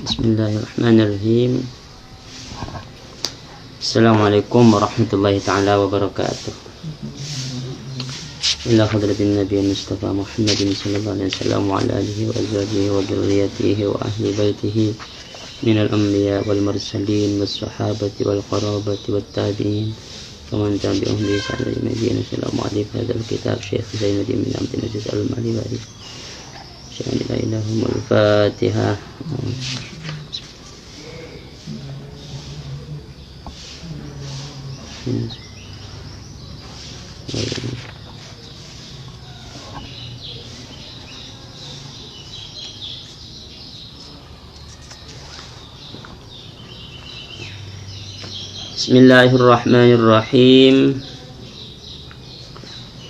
Bismillahirrahmanirrahim. Assalamualaikum warahmatullahi ta'ala wabarakatuh. Ila hadratin Nabi Mustafa Muhammadin sallallahu alaihi wasallam wa ala alihi wa azwajihi wa dzurriyyatihi wa ahli baitihi minal anbiya wal mursalin was sahabati wal qarabati wat tabi'in wa man tabi'ahum bi ihsan ila yaumil din. Assalamu alaikum hadzal kitab Syekh Zainuddin bin Abdul Aziz Al-Maliwari. Syekh ilahumul Fatihah. Bismillahirrahmanirrahim.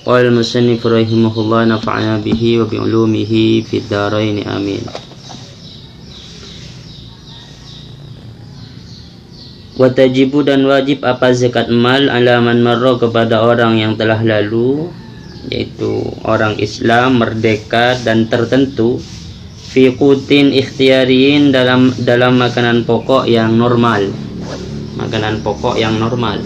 Qala al-musannif rahimahullah nafa'ana bihi wa bi'ulumihi fid dharain amin. Watajibu dan wajib apa zakat mal ala man marra kepada orang yang telah lalu, yaitu orang Islam merdeka dan tertentu, fi qutin ikhtiyariin dalam makanan pokok yang normal, makanan pokok yang normal.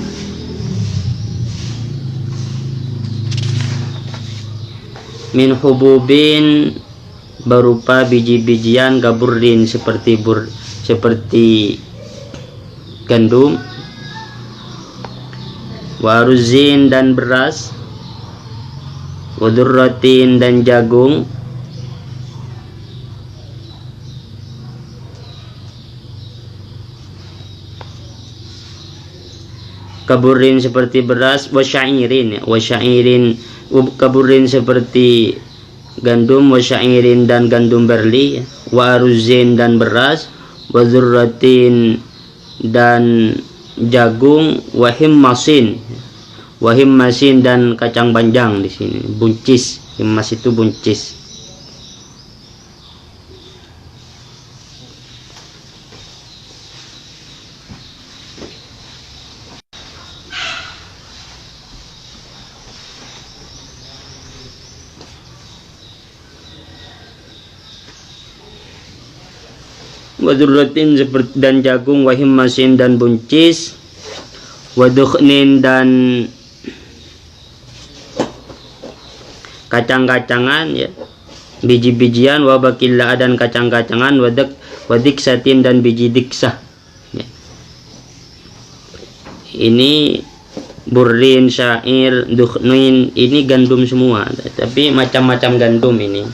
Min hububin berupa biji-bijian gaburin seperti gandum, waruzin dan beras, wadurratin dan jagung, kaburin seperti beras, wasyairin kaburin seperti gandum, wasyairin dan gandum berli, waruzin dan beras, wadurratin dan jagung, wahimmasin dan kacang panjang di sini, buncis. Himmas itu buncis. Wadurratin dan jagung, wahimmasin dan buncis, wadukhnin dan kacang-kacangan, ya, biji-bijian, wabakilla dan kacang-kacangan, wadiksatin dan biji diksah, ya. Ini burrin, syair, dukhnin, ini gandum semua, tapi macam-macam gandum ini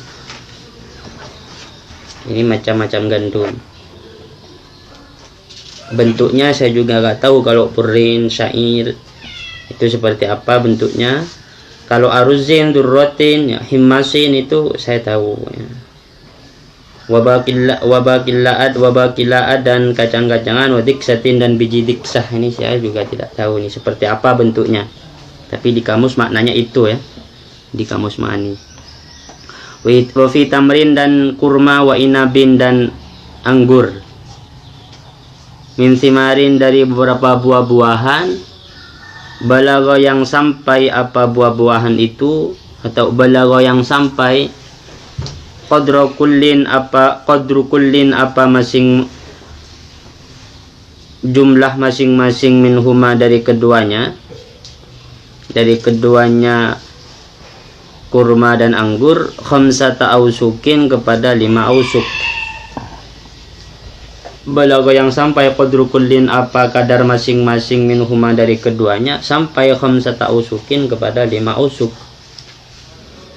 macam-macam gandum. Bentuknya saya juga nggak tahu kalau purin, syair itu seperti apa bentuknya. Kalau aruzin, durratin, ya, himmasin itu saya tahu, ya. Wabakilaat dan kacang-kacangan, wadiksatin dan biji diksah, ini saya juga tidak tahu ini seperti apa bentuknya. Tapi di kamus maknanya itu, ya, di kamus ma'ani. Wafi tamrin dan kurma, wa inabin dan anggur, min simarin dari beberapa buah-buahan, balago yang sampai apa buah-buahan itu, atau balago yang sampai qadru kullin apa masing jumlah masing-masing minhuma dari keduanya kurma dan anggur, khamsata ausukin kepada 5 ausuk. Balago yang sampai qadru kullin apa kadar masing-masing minhuma dari keduanya, sampai khamsata ausukin kepada 5 ausuk.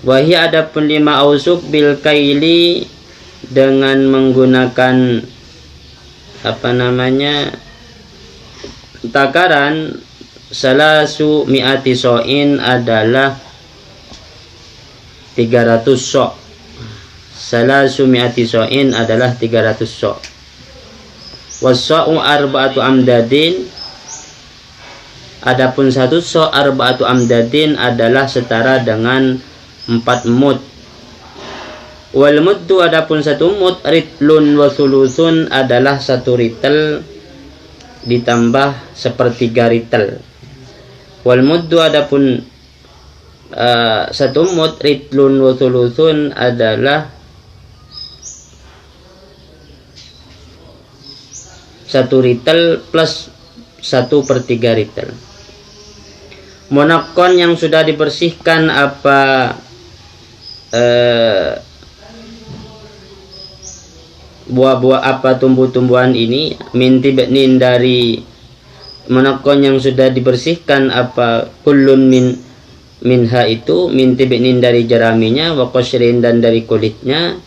Wahi adapun 5 ausuk bil kaili dengan menggunakan takaran, salasu mi'ati so'in adalah 300 sok. Salasu mi'ati so'in adalah 300 sok. Waso'u arba'atu amdadin, adapun 1 sok arba'atu amdadin adalah setara dengan 4 mud. Wal muddu adapun 1 mud, ritlun wa thuluthun adalah 1 ritel ditambah 1/3 ritel. Wal muddu adapun 1 mud, ritlun wa thuluthun adalah 1 ritel plus 1/3 ritel. Monakon yang sudah dibersihkan apa buah-buah apa tumbuh-tumbuhan ini, min tibnin dari monakon yang sudah dibersihkan apa kullun minha itu, min tibnin dari jeraminya, wa qashrin dan dari kulitnya,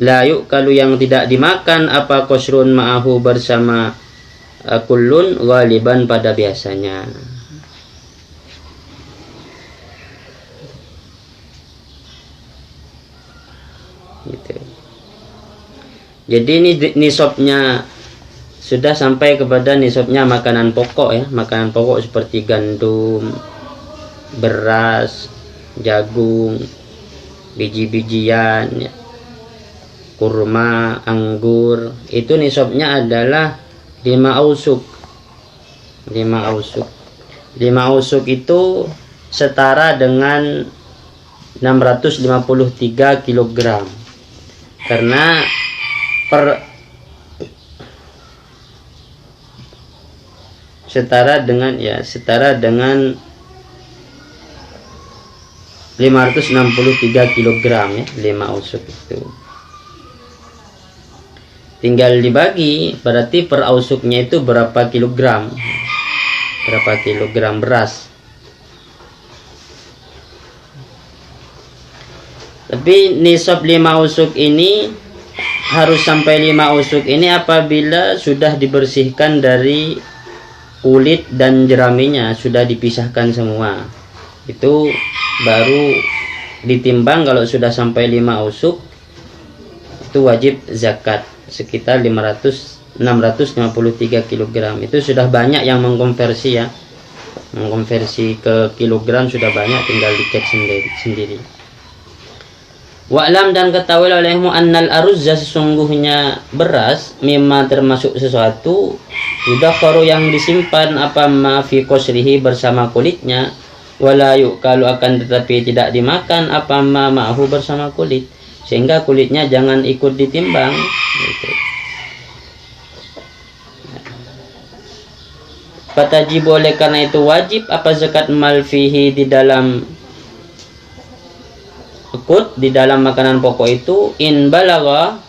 la yu'kalu yang tidak dimakan apa qashrun ma'ahu bersama kullun ghaliban pada biasanya. Gitu. Jadi ini nisabnya sudah sampai kepada nisabnya makanan pokok ya, makanan pokok seperti gandum, beras, jagung, biji-bijian ya, kurma, anggur, itu nisabnya adalah 5 ausuk. 5 ausuk. 5 ausuk itu setara dengan 653 kg. Karena setara dengan 563 kg ya, 5 ausuk itu. Tinggal dibagi, berarti per ausuknya itu berapa kilogram? Berapa kilogram beras? Tapi nisab 5 ausuk ini harus sampai 5 ausuk ini apabila sudah dibersihkan dari kulit dan jeraminya, sudah dipisahkan semua. Itu baru ditimbang. Kalau sudah sampai 5 ausuk itu wajib zakat sekitar 653 kg. Itu sudah banyak yang mengkonversi ya. Mengkonversi ke kilogram sudah banyak, tinggal dicek sendiri. Wa'lam dan ketahuilah olehmu annal aruzza sesungguhnya beras mimma termasuk sesuatu yudakharu yang disimpan apa ma fi qasrihi bersama kulitnya, wala yu'kalu akan tetapi tidak dimakan apa ma ma'hu bersama kulit, sehingga kulitnya jangan ikut ditimbang gitu. Fatajib oleh karena itu wajib apa zakat mal fihi di dalam di dalam makanan pokok itu, in balagha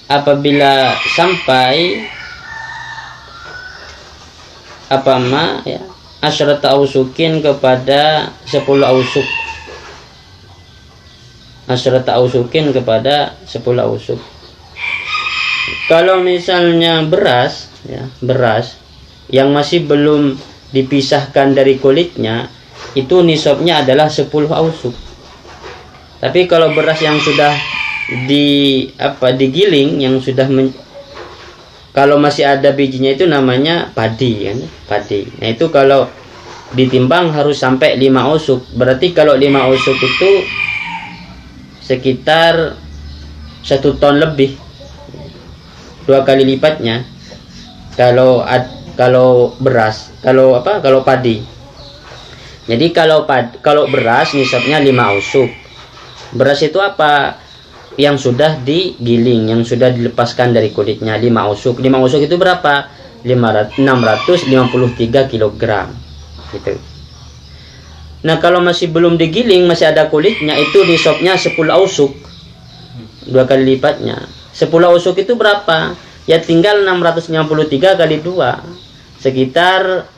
apabila sampai apa ma ya asyrata ausukin kepada 10 ausuk. Asyrata ausukin kepada 10 ausuk. Kalau misalnya beras ya, beras yang masih belum dipisahkan dari kulitnya, itu nisabnya adalah 10 ausuk. Tapi kalau beras yang sudah digiling, yang sudah kalau masih ada bijinya itu namanya padi kan, padi. Nah, itu kalau ditimbang harus sampai 5 ausuk. Berarti kalau 5 ausuk itu sekitar 1 ton lebih. 2 kali lipatnya. Kalau beras, kalau padi. Jadi kalau beras nisabnya 5 ausuk. Beras itu apa? Yang sudah digiling, yang sudah dilepaskan dari kulitnya, 5 ausuk. 5 ausuk itu berapa? 653 kg. Gitu. Nah, kalau masih belum digiling, masih ada kulitnya, itu nisabnya 10 ausuk. 2 kali lipatnya. 10 ausuk itu berapa? Ya tinggal 653 kali 2. Sekitar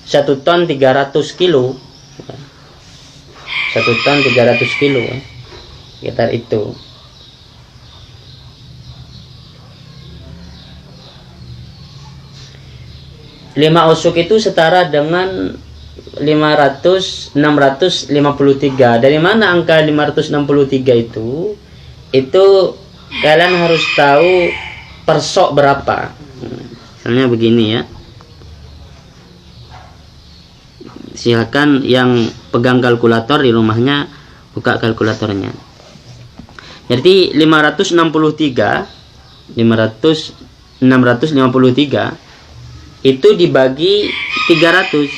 1 ton 300 kilo. 1 ton 300 kilo. Sekitar itu. Lima ausuk itu setara dengan 653. Dari mana angka 563 itu? Itu kalian harus tahu per sok berapa. Misalnya begini ya. Silakan yang pegang kalkulator di rumahnya buka kalkulatornya. Jadi 653 itu dibagi 300.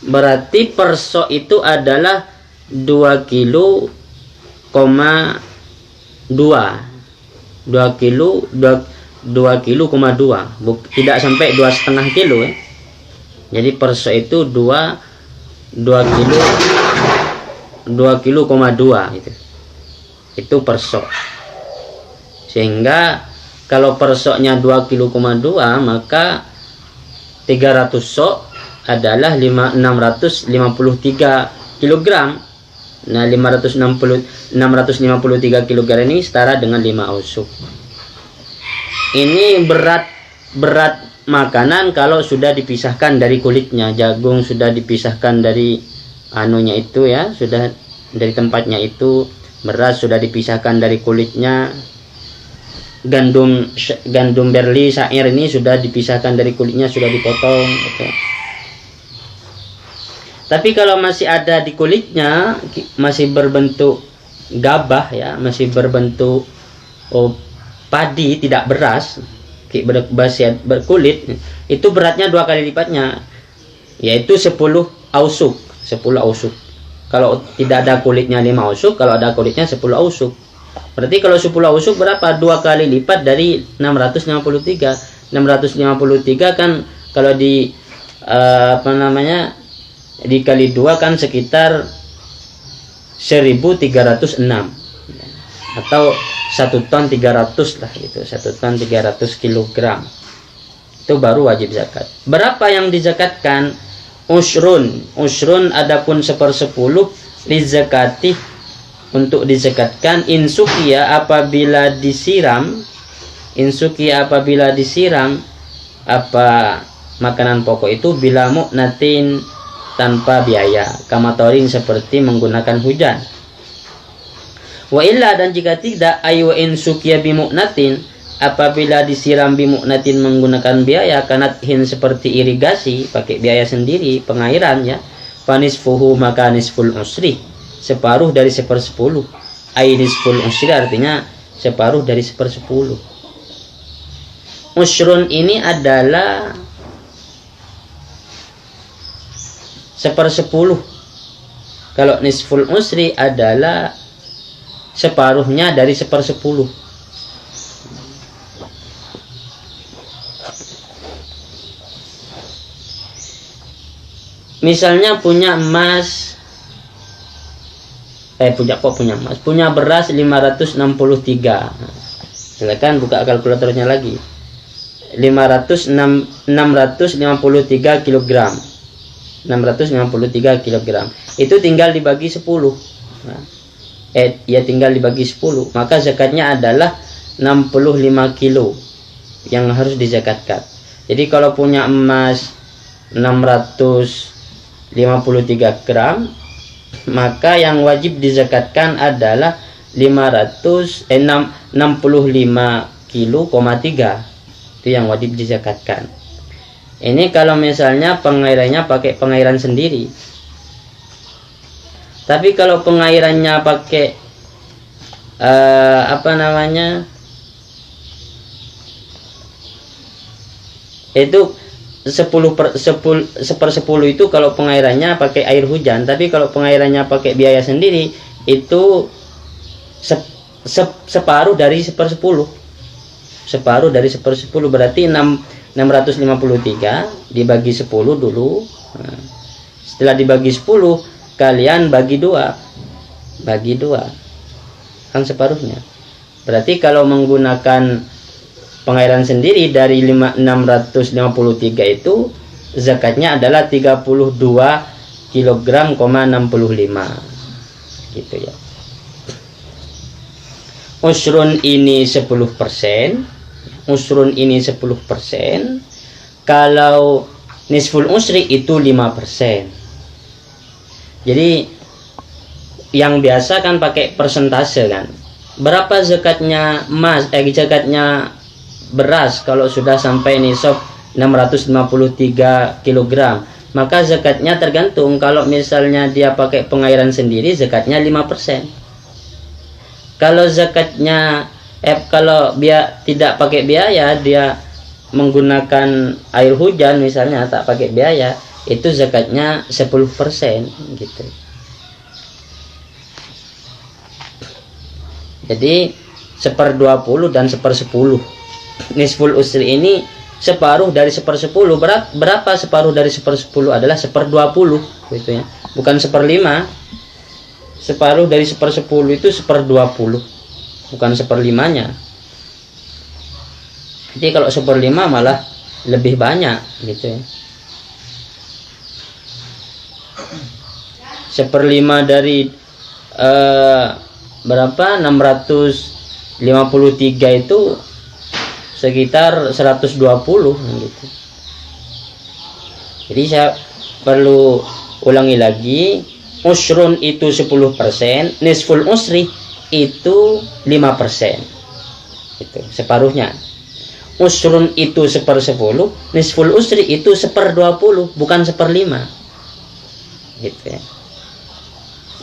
Berarti per sok itu adalah 2 kilo, 2 2 kilo 2 kilo, tidak sampai 2,5 kilo ya. Jadi per sok itu 2 kilo 2 kilo, 2 gitu. Itu per sok. Sehingga kalau per soknya 2 kilo, 2, maka 300 sok adalah 653 kilogram. Nah, 653 kilogram ini setara dengan 5 ausuk. Ini berat makanan kalau sudah dipisahkan dari kulitnya. Jagung sudah dipisahkan dari anunya itu ya, sudah dari tempatnya itu. Beras sudah dipisahkan dari kulitnya. Gandum berli, syair ini sudah dipisahkan dari kulitnya, sudah dipotong gitu. Tapi kalau masih ada di kulitnya, masih berbentuk gabah ya, masih berbentuk padi, tidak beras, berkulit, itu beratnya 2 kali lipatnya, yaitu 10 ausuk. Kalau tidak ada kulitnya 5 ausuk, kalau ada kulitnya 10 ausuk. Berarti kalau 10 ausuk berapa? 2 kali lipat dari 653. 653 kan kalau dikali 2 kan sekitar 1306 atau 1 ton 300 lah gitu, 1 ton 300 kilogram. Itu baru wajib zakat. Berapa yang dizakatkan? Usrun adapun 1/10 lizakati, untuk dizakatkan. Insukia apabila disiram apa makanan pokok itu bila mu'natin, tanpa biaya, kamatorin seperti menggunakan hujan. Wa illa, dan jika tidak, aywa insukia bimu'natin, apabila disiram bimu'natin menggunakan biaya, kanathin seperti irigasi, pakai biaya sendiri, pengairan ya, fanisfuhu maka nisful usri, separuh dari 1/10. Nisful usri artinya separuh dari 1/10. Usrun ini adalah 1/10. Kalau nisful usri adalah separuhnya dari 1/10. Misalnya punya emas, punya beras 563. Silakan buka kalkulatornya lagi. 653 kilogram. 653 kilogram. Itu tinggal dibagi 10. Tinggal dibagi 10. Maka zakatnya adalah 65 kilo yang harus dizakatkan. Jadi kalau punya emas 653 gram, maka yang wajib dizakatkan adalah 65 kilo, 3. Itu yang wajib dizakatkan. Ini kalau misalnya pengairannya pakai pengairan sendiri. Tapi kalau pengairannya pakai itu 1/10 itu kalau pengairannya pakai air hujan. Tapi kalau pengairannya pakai biaya sendiri, itu separuh dari 1/10. Separuh dari 1/10 berarti 653 dibagi 10 dulu. Nah, setelah dibagi 10, kalian bagi 2. Bagi 2. Kan separuhnya. Berarti kalau menggunakan pengairan sendiri dari 653 itu zakatnya adalah 32 kg, 65 gitu ya. Usrun ini 10%. Usrun ini 10%. Kalau nisful usri itu 5%. Jadi yang biasa kan pakai persentase kan. Berapa zakatnya zakatnya beras kalau sudah sampai nisab 653 kg? Maka zakatnya tergantung. Kalau misalnya dia pakai pengairan sendiri, zakatnya 5%. Kalau zakatnya kalau dia tidak pakai biaya, dia menggunakan air hujan misalnya, tak pakai biaya, itu zakatnya 10% gitu. Jadi 1/20 dan 1/10. Nisful usri ini separuh dari 1/10. Berapa separuh dari 1/10? Adalah 1/20 gitu ya. Bukan 1/5. Separuh dari 1/10 itu 1/20. Bukan 1/5-nya. Jadi kalau 1/5 malah lebih banyak gitu ya. 1/5 dari berapa? 653 itu sekitar 120 gitu. Jadi saya perlu ulangi lagi, usrun itu 10%, nisful usri itu 5%. Itu separuhnya. Usrun itu 1/10, nisful usri itu 1/20, bukan 1/5. Gitu ya.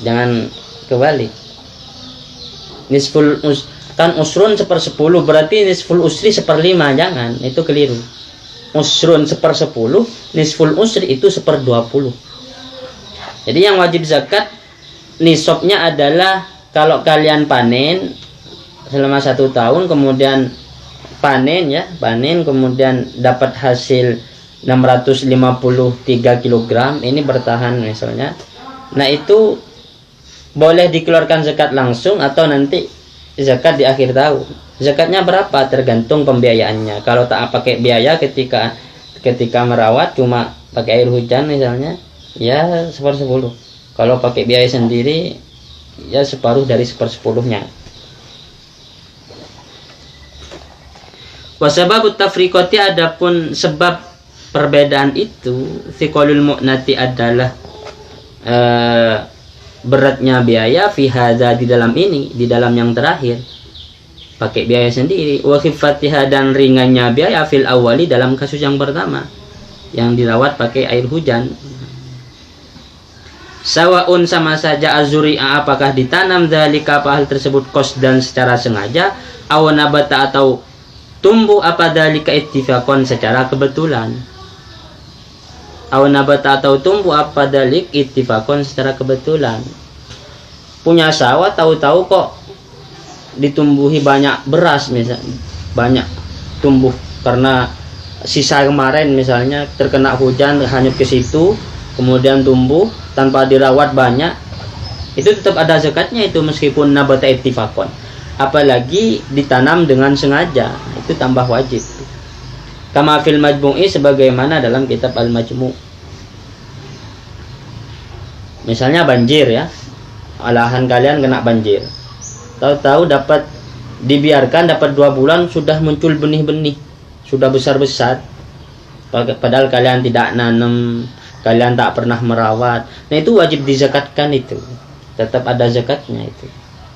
Jangan kebalik. Kan usrun 1/10, berarti nisful usri 1/5, jangan, itu keliru. Usrun 1/10, nisful usri itu 1/20. Jadi yang wajib zakat nisabnya adalah kalau kalian panen selama 1 tahun, kemudian panen kemudian dapat hasil 653 kg, ini bertahan misalnya. Nah, itu boleh dikeluarkan zakat langsung atau nanti zakat di akhir tahun. Zakatnya berapa? Tergantung pembiayaannya. Kalau tak pakai biaya ketika merawat, cuma pakai air hujan misalnya, ya 1/10. Kalau pakai biaya sendiri, ya separuh dari 1/10-nya. Wasababut tafriqati, adapun sebab perbedaan itu, thiqalul mu'nati adalah beratnya biaya, fi hadza di dalam yang terakhir pakai biaya sendiri, wa khifatiha dan ringannya biaya fil awali dalam kasus yang pertama yang dirawat pakai air hujan. Sawaun sama saja azuri'a apakah ditanam dzalika hal tersebut qasdan secara sengaja, aw nabata atau tumbuh apa dzalika ittifaqan secara kebetulan. Aw nabata atau tumbuh apa dalik ittifaqan secara kebetulan. Punya sawah tahu-tahu kok ditumbuhi banyak beras misalnya, banyak tumbuh karena sisa kemarin misalnya terkena hujan hanyut ke situ, kemudian tumbuh tanpa dirawat banyak, itu tetap ada zakatnya itu meskipun nabata ittifaqan. Apalagi ditanam dengan sengaja, itu tambah wajib. Kama fil majmu'i, sebagaimana dalam kitab al-majmu'. Misalnya banjir ya, lahan kalian kena banjir, tahu-tahu dibiarkan dapat 2 bulan sudah muncul benih-benih, sudah besar-besar, padahal kalian tidak nanam, kalian tak pernah merawat. Nah, itu wajib dizakatkan, itu tetap ada zakatnya itu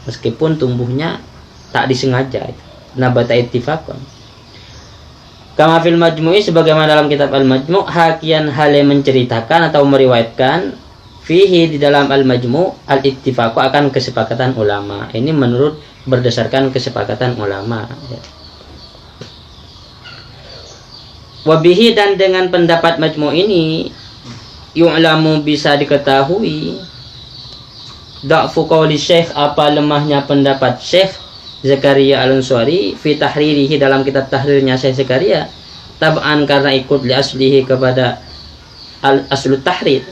meskipun tumbuhnya tak disengaja. Nabata ittifaqan. Kama fil majmu'i, sebagaimana dalam kitab al-majmu', hakian hal yang menceritakan atau meriwayatkan fihi di dalam al-majmu' al-ittifaqu akan kesepakatan ulama. Ini menurut berdasarkan kesepakatan ulama ya. Wabihi, dan dengan pendapat majmu' ini yu'lamu bisa diketahui da'fu qawli syekh, apa lemahnya pendapat Syekh Zakaria Al-Ansari fi tahririhi dalam kitab tahrirnya Syekh Zakaria, tab'an karena ikut li aslihi kepada aslut tahrir.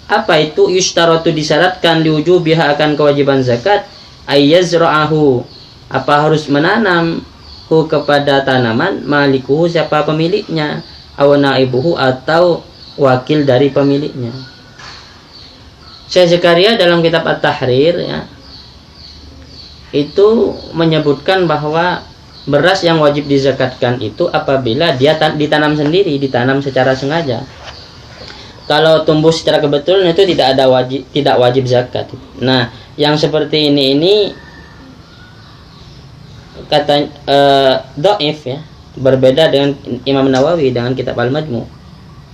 Apa itu? Yushtaratu, disyaratkan liwujubiha akan kewajiban zakat, ayyazra'ahu apa harus menanam hu kepada tanaman, malikuhu siapa pemiliknya, aw naibuhu atau wakil dari pemiliknya. Syekh Zakaria dalam kitab At-Tahrir ya, itu menyebutkan bahwa beras yang wajib dizakatkan itu apabila dia ditanam sendiri, ditanam secara sengaja. Kalau tumbuh secara kebetulan itu tidak wajib zakat. Nah, yang seperti ini kata dhaif ya, berbeda dengan Imam Nawawi dengan kitab Al-Majmu'.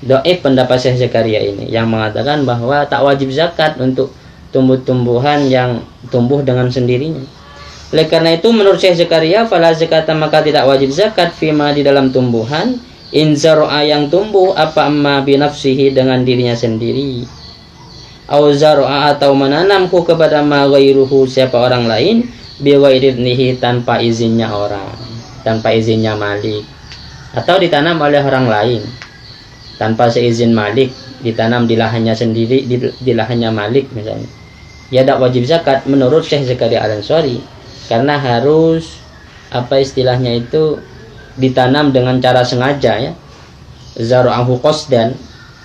Dhaif pendapat Syekh Zakaria ini yang mengatakan bahwa tak wajib zakat untuk tumbuh-tumbuhan yang tumbuh dengan sendirinya. Oleh karena itu menurut Syekh Zakaria, fala zakata, maka tidak wajib zakat fima di dalam tumbuhan, in zar'a yang tumbuh, apa amma binafsihi dengan dirinya sendiri, au zar'a atau menanamku kepada ma ghairuhu siapa orang lain, biwaidnihi, tanpa izinnya orang, tanpa izinnya malik, atau ditanam oleh orang lain tanpa seizin malik, ditanam di lahannya sendiri, di lahannya malik misalnya, ya tidak wajib zakat menurut Syekh Zakaria Al-Ansari, karena harus apa istilahnya itu, ditanam dengan cara sengaja ya, zar'ahu qasdan,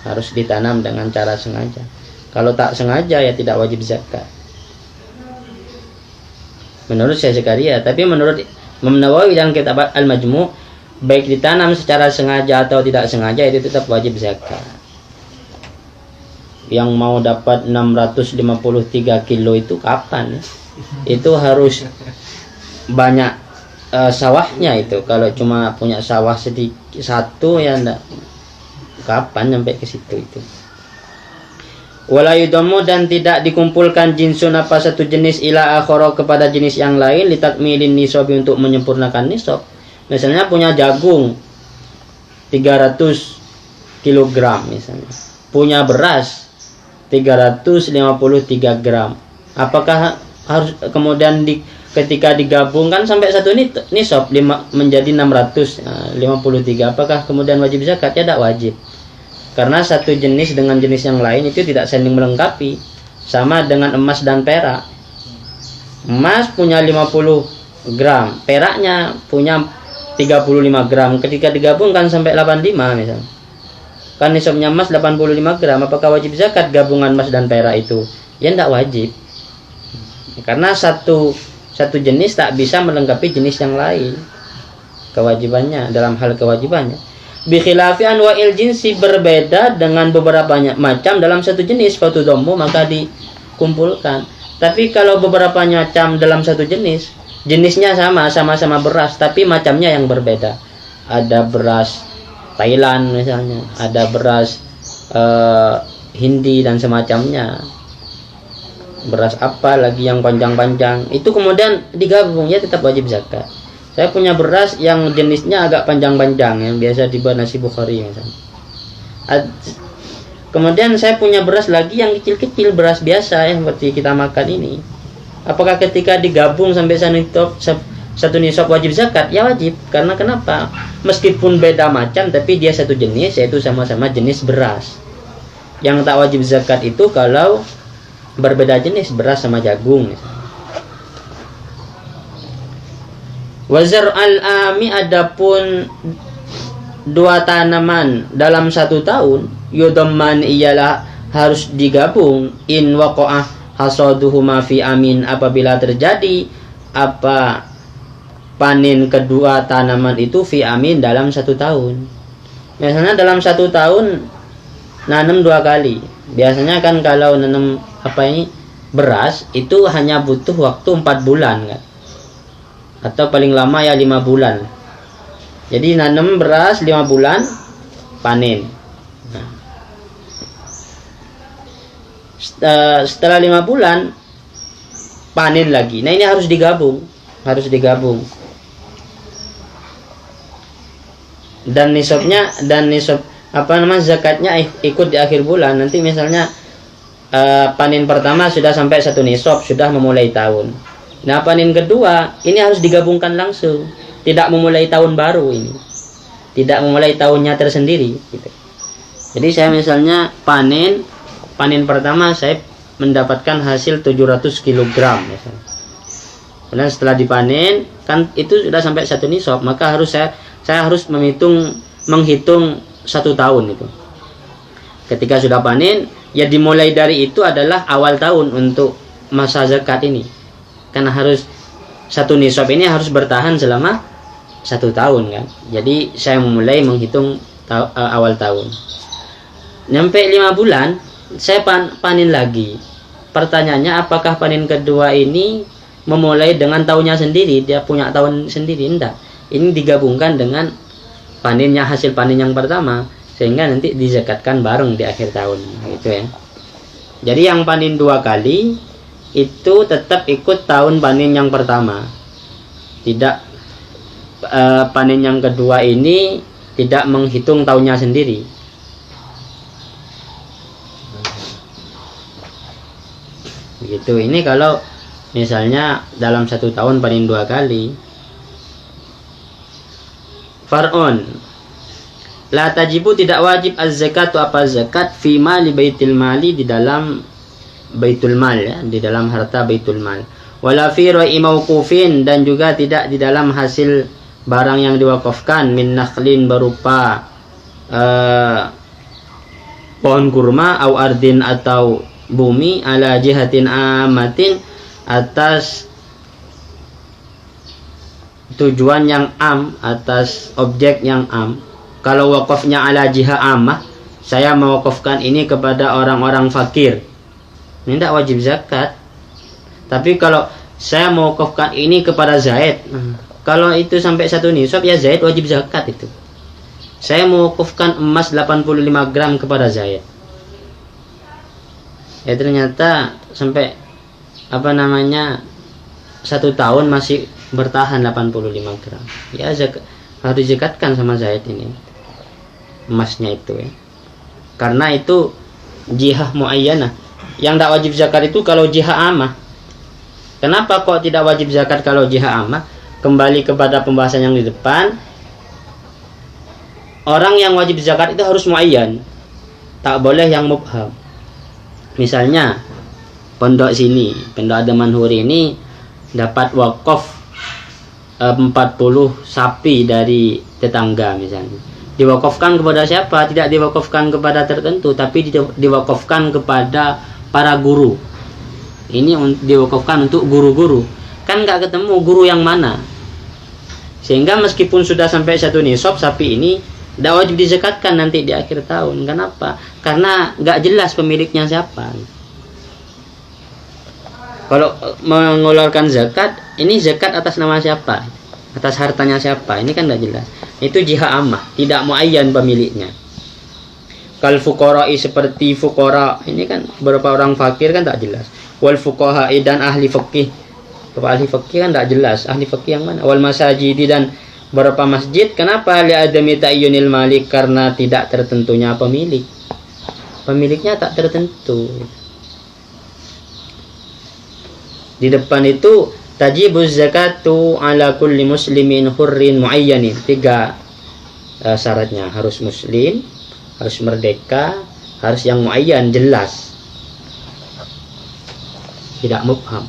harus ditanam dengan cara sengaja. Kalau tak sengaja ya tidak wajib zakat menurut Syekh Zakaria. Tapi menurut Imam Nawawi dalam kitab Al-Majmu', baik ditanam secara sengaja atau tidak sengaja itu tetap wajib zakat. Yang mau dapat 653 kilo itu kapan ya? Itu harus banyak sawahnya itu. Kalau cuma punya sawah sedikit satu ya enggak, kapan sampai ke situ itu. Wala yudamu, dan tidak dikumpulkan jinsun apa satu jenis ila akhara kepada jenis yang lain, litakmilin nisabi, untuk menyempurnakan nisab. Misalnya punya jagung 300 kg misalnya, punya beras 353 gram. Apakah harus kemudian ketika digabungkan sampai satu nisab menjadi 653, apakah kemudian wajib zakat? Ya tidak wajib. Karena satu jenis dengan jenis yang lain itu tidak saling melengkapi. Sama dengan emas dan perak. Emas punya 50 gram, peraknya punya 35 gram. Ketika digabungkan sampai 85 misalnya, kan nisabnya emas 85 gram, apakah wajib zakat gabungan emas dan perak itu? Ya tidak wajib. Karena satu jenis tak bisa melengkapi jenis yang lain kewajibannya, dalam hal kewajibannya. Bikhilafi anwa'il jinsi, berbeda dengan beberapa macam dalam satu jenis, fatudhammu, maka dikumpulkan. Tapi kalau beberapa macam dalam satu jenis, jenisnya sama-sama beras, tapi macamnya yang berbeda. Ada beras Thailand misalnya, ada beras Hindi dan semacamnya, beras apa lagi yang panjang-panjang, itu kemudian digabung, ya tetap wajib zakat. Saya punya beras yang jenisnya agak panjang-panjang, yang biasa dibuat nasi Bukhari misalnya. Kemudian saya punya beras lagi yang kecil-kecil, beras biasa yang seperti kita makan ini. Apakah ketika digabung sampai satu nisab wajib zakat? Ya wajib. Karena kenapa? Meskipun beda macam, tapi dia satu jenis, yaitu sama-sama jenis beras. Yang tak wajib zakat itu kalau berbeda jenis, beras sama jagung misalnya. Wazar al-ami, adapun dua tanaman dalam satu tahun, yudamman, ialah harus digabung, in waqa'ah hasaduhuma fi amin, apabila terjadi apa panen kedua tanaman itu fi amin dalam satu tahun. Biasanya dalam satu tahun nanam 2 kali. Biasanya kan kalau nanam beras itu hanya butuh waktu 4 bulan kan, atau paling lama ya 5 bulan. Jadi nanam beras 5 bulan, panen. Nah, setelah 5 bulan panen lagi. Nah ini harus digabung, dan nisab zakatnya ikut di akhir bulan. Nanti misalnya panen pertama sudah sampai 1 nisab, sudah memulai tahun. Nah panen kedua ini harus digabungkan langsung, tidak memulai tahun baru ini, tidak memulai tahunnya tersendiri gitu. Jadi saya misalnya panen pertama saya mendapatkan hasil 700 kg misalnya. Kemudian setelah dipanen kan itu sudah sampai 1 nisab, maka saya harus menghitung 1 tahun itu. Ketika sudah panen, ya dimulai dari itu adalah awal tahun untuk masa zakat ini. Karena harus 1 nisab ini harus bertahan selama 1 tahun kan. Jadi saya memulai menghitung awal tahun. Sampai 5 bulan saya panen lagi. Pertanyaannya, apakah panen kedua ini memulai dengan tahunnya sendiri, dia punya tahun sendiri? Enggak. Ini digabungkan dengan hasil panen yang pertama, sehingga nanti dizakatkan bareng di akhir tahun gitu ya. Jadi yang panen 2 kali itu tetap ikut tahun panen yang pertama. Tidak panen yang kedua ini tidak menghitung tahunnya sendiri. Begitu. Ini kalau Misalnya dalam 1 tahun paling 2 kali. Far'un, la tajibu, tidak wajib az-zakatu, apa zakat, fi mali baitul mali, di dalam baitul mal, ya, di dalam harta baitul mal. Wala fi ra'i mauqufin, dan juga tidak di dalam hasil barang yang diwakafkan, min nakhlin, berupa pohon kurma, au ardin, atau bumi, ala jihatin amatin, atas tujuan yang am, atas objek yang am. Kalau wakafnya ala jihah amah, saya mewakafkan ini kepada orang-orang fakir, ini tidak wajib zakat. Tapi kalau saya mewakafkan ini kepada Zaid, kalau itu sampai 1 nisab, ya Zaid wajib zakat itu. Saya mewakafkan emas 85 gram kepada Zaid, ya ternyata sampai 1 tahun masih bertahan 85 gram, ya harus dizakatkan sama Zaid ini emasnya itu, ya. Karena itu jihah muayyanah. Yang tidak wajib zakat itu kalau jihah amah. Kenapa kok tidak wajib zakat kalau jihah amah? Kembali kepada pembahasan yang di depan, orang yang wajib zakat itu harus muayyan, tak boleh yang mubham. Misalnya pondok sini, pondok Adamanhuri ini dapat wakaf 40 sapi dari tetangga misalnya. Diwakafkan kepada siapa? Tidak diwakafkan kepada tertentu, tapi diwakafkan kepada para guru. Ini diwakafkan untuk guru-guru. Kan nggak ketemu guru yang mana. Sehingga meskipun sudah sampai 1 nisab, sapi ini tidak wajib dizakatkan nanti di akhir tahun. Kenapa? Karena nggak jelas pemiliknya siapa. Kalau mengeluarkan zakat, ini zakat atas nama siapa? Atas hartanya siapa? Ini kan tidak jelas. Itu jihah ammah, tidak muayyan pemiliknya. Kal fuqara'i, seperti fuqara, ini kan beberapa orang fakir kan tak jelas. Wal fuqaha'i, dan ahli fikih. Beberapa ahli fikih kan tak jelas. Ahli fikih yang mana? Wal masajidi, dan beberapa masjid. Kenapa? Li adami ta'yunil malik, karena tidak tertentunya pemilik. Pemiliknya tak tertentu. Di depan itu tajibuz zakatu ala kulli muslimin hurrin muayyanin. 3 syaratnya, harus muslim, harus merdeka, harus yang muayyan, jelas, tidak mubham.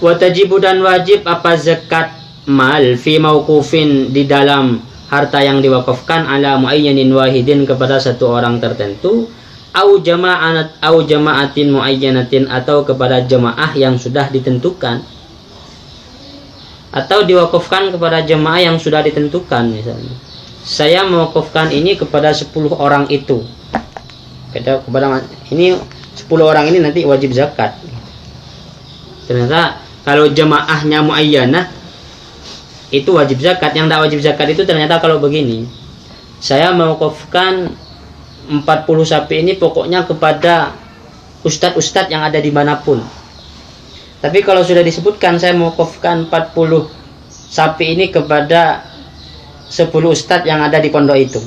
Wa tajibu, dan wajib apa zakat mal fi mauqufin, di dalam harta yang diwakafkan, ala muayyanin wahidin, kepada 1 orang tertentu, au jama'atin muayyanatin, atau kepada jamaah yang sudah ditentukan, atau diwakafkan kepada jamaah yang sudah ditentukan. Misalnya saya mewakafkan ini kepada 10 orang itu, kepada ini 10 orang ini nanti wajib zakat. Ternyata kalau jamaahnya muayyanah itu wajib zakat. Yang tidak wajib zakat itu ternyata kalau begini, saya mewakafkan 40 sapi ini pokoknya kepada ustadz-ustadz yang ada dimanapun. Tapi kalau sudah disebutkan saya mewakafkan 40 sapi ini kepada 10 ustadz yang ada di pondok itu,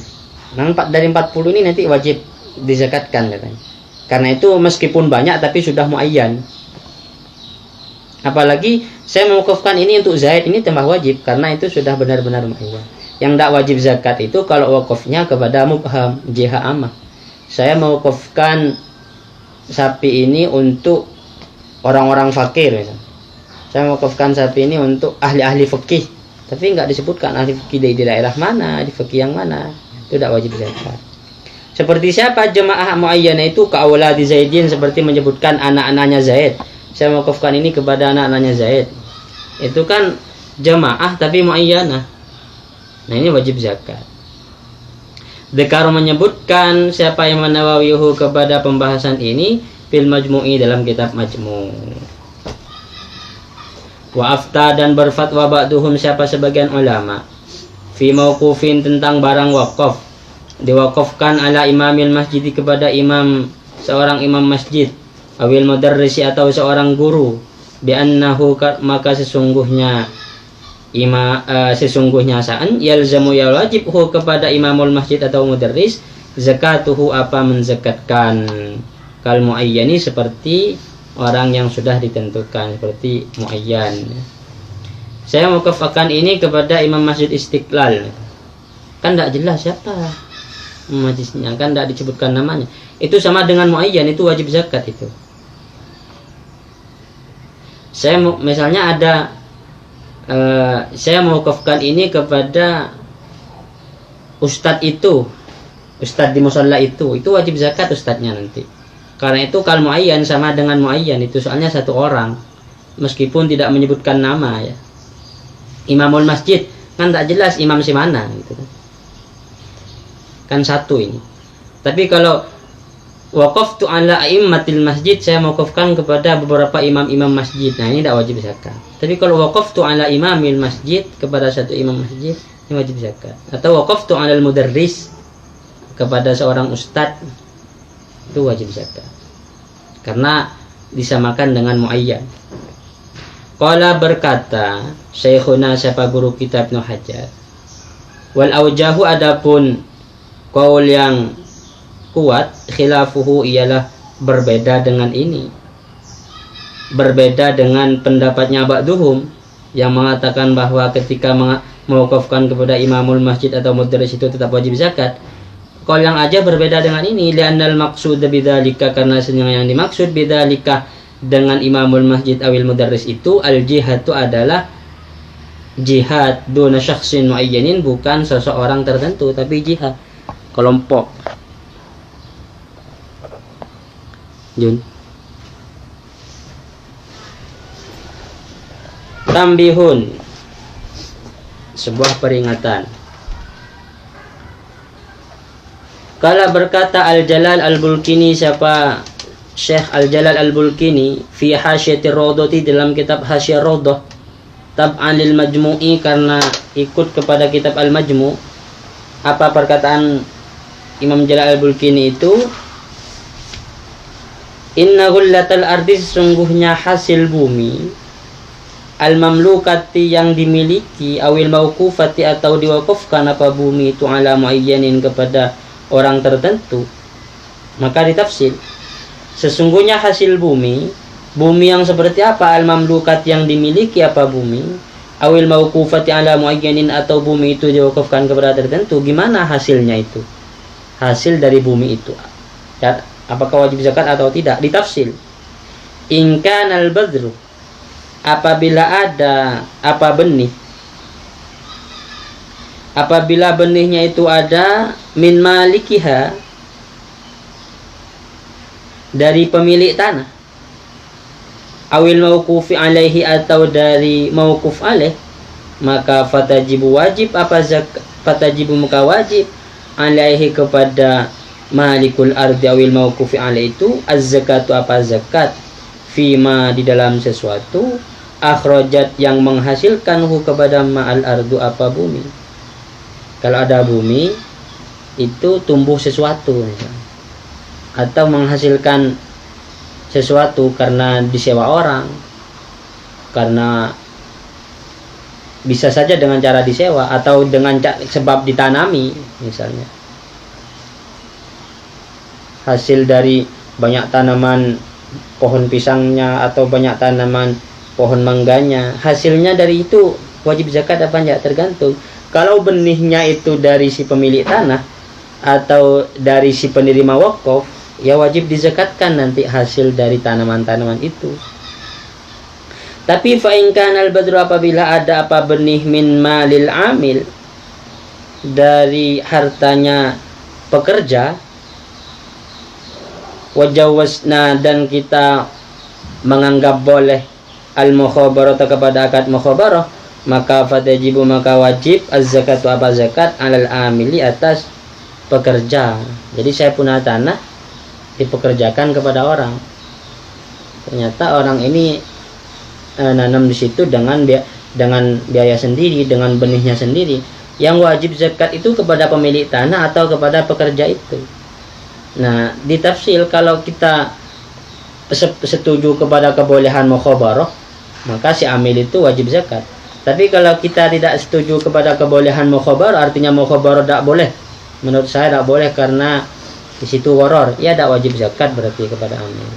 nah, dari 40 ini nanti wajib dizakatkan katanya. Karena itu meskipun banyak tapi sudah muayyan. Apalagi saya mewakafkan ini untuk Zaid, ini tambah wajib karena itu sudah benar-benar muayyan. Yang tidak wajib zakat itu kalau wakafnya kepada mubham, jihah amah. Saya mewakafkan sapi ini untuk orang-orang fakir misalnya. Saya mewakafkan sapi ini untuk ahli-ahli fikih, tapi nggak disebutkan ahli fikih di daerah mana, ahli fikih yang mana. Itu tidak wajib zakat. Seperti siapa jemaah muayyanah itu, kauladi Zaidin, seperti menyebutkan anak-anaknya Zaid. Saya mewakafkan ini kepada anak-anaknya Zaid. Itu kan jemaah tapi muayyanah. Nah, ini wajib zakat. Dzakar menyebutkan siapa yang menawawihu kepada pembahasan ini fil majmu'i, dalam kitab Majmu'. Wa afta, dan berfatwa ba'duhum, siapa sebagian ulama, fi mauqufin, tentang barang wakaf, diwakafkan ala imamil masjid, kepada seorang imam masjid, awil mudarrisi, atau seorang guru, bi annahu, maka sesungguhnya sa'an yalzamu, ya wajib kepada imamul masjid atau mudarris, zakatuhu, apa menzakatkan, kal muayyani, seperti orang yang sudah ditentukan seperti muayyan. Saya mewakafkan ini kepada Imam Masjid Istiqlal. Kan tidak jelas siapa majlisnya, kan tidak disebutkan namanya. Itu sama dengan muayyan, itu wajib zakat itu. Saya misalnya ada saya mewakafkan ini kepada ustadz itu, ustadz di musalla itu wajib zakat ustadznya nanti. Karena itu kalau muayyan sama dengan muayyan itu soalnya satu orang, meskipun tidak menyebutkan nama ya. Imamul masjid kan tak jelas imam si mana gitu kan satu ini. Tapi kalau waqaftu ala a'immatil masjid, saya mewakafkan kepada beberapa imam-imam masjid. Nah, ini tidak wajib zakat. Tapi kalau waqaftu ala imamil masjid, kepada satu imam masjid, ini wajib zakat. Atau waqaftu ala mudarris, kepada seorang ustadz, itu wajib zakat. Karena disamakan dengan muayyan. Qala berkata Syekhuna, siapa guru kita Ibnu Hajar, wal aujahu, adapun qaul yang kuat, khilafuhu, ialah berbeda dengan ini, berbeda dengan pendapatnya ba'duhum yang mengatakan bahwa ketika mewakafkan kepada imamul masjid atau mudarris itu tetap wajib zakat. Qaul yang aja berbeda dengan ini, li'annal maqsud bidzalika, karena yang dimaksud bidzalika dengan imamul masjid awil mudarris itu al-jihad, itu adalah jihad duna syakhsin muayyanin, bukan seseorang tertentu, tapi jihad kelompok. Jun. Tambihun, sebuah peringatan. Kala berkata Al-Jalal Al-Bulkini, siapa Syekh Al-Jalal Al-Bulkini, fi hasyiatir Rawdhati, dalam kitab Hasyiyah Rawdhah, tab'an lil majmu'i, karena ikut kepada kitab Al-Majmu'. Apa perkataan Imam Jalal Al-Bulkini itu? Inna ghullatal ardi, sesungguhnya hasil bumi, al-mamlukati, yang dimiliki, awil mauqufati, atau diwakafkan apa bumi itu, ala muayyanin, kepada orang tertentu. Maka ditafsir, sesungguhnya hasil bumi, bumi yang seperti apa? Al-mamlukat, yang dimiliki apa bumi, awil mauqufati ala muayyanin, atau bumi itu diwakafkan kepada tertentu. Gimana hasilnya itu? Hasil dari bumi itu, apakah wajib zakat atau tidak? Ditafsir, in kanal badru, apabila ada apa benih, apabila benihnya itu ada, min malikiha, dari pemilik tanah, awil mauqufi alaihi, atau dari mauquf alaih, maka fatajibu, wajib apa zakat, fatajibu, maka wajib, alaihi, kepada malikul ardi awil mauqufi alaih itu, az-zakatu, apa zakat, fima, di dalam sesuatu, akhrajat, yang menghasilkan hu, kepada ma'al ardu, apa bumi. Kalau ada bumi itu tumbuh sesuatu misalnya, atau menghasilkan sesuatu karena disewa orang, karena bisa saja dengan cara disewa atau dengan sebab ditanami, misalnya hasil dari banyak tanaman pohon pisangnya atau banyak tanaman pohon mangganya, hasilnya dari itu wajib zakat apa enggak? Tergantung. Kalau benihnya itu dari si pemilik tanah atau dari si penerima wakaf, ya wajib dizakatkan nanti hasil dari tanaman-tanaman itu. Tapi fa in kana al-badru, apabila ada apa benih, min malil amil, dari hartanya pekerja, wajawasna, dan kita menganggap boleh al-mukhabarah, kepada akad mukhabarah, maka fatajibu, maka wajib az-zakatu, apa zakat, alal amili, atas pekerja. Jadi saya punya tanah, dipekerjakan kepada orang, ternyata orang ini nanam di situ dengan biaya sendiri, dengan benihnya sendiri. Yang wajib zakat itu kepada pemilik tanah atau kepada pekerja itu. Nah, ditafsir, kalau kita setuju kepada kebolehan mukhabarah, maka si amil itu wajib zakat. Tapi kalau kita tidak setuju kepada kebolehan mukhabarah, artinya mukhabarah tidak boleh, menurut saya tidak boleh karena di situ gharar, ya tidak wajib zakat berarti kepada amil.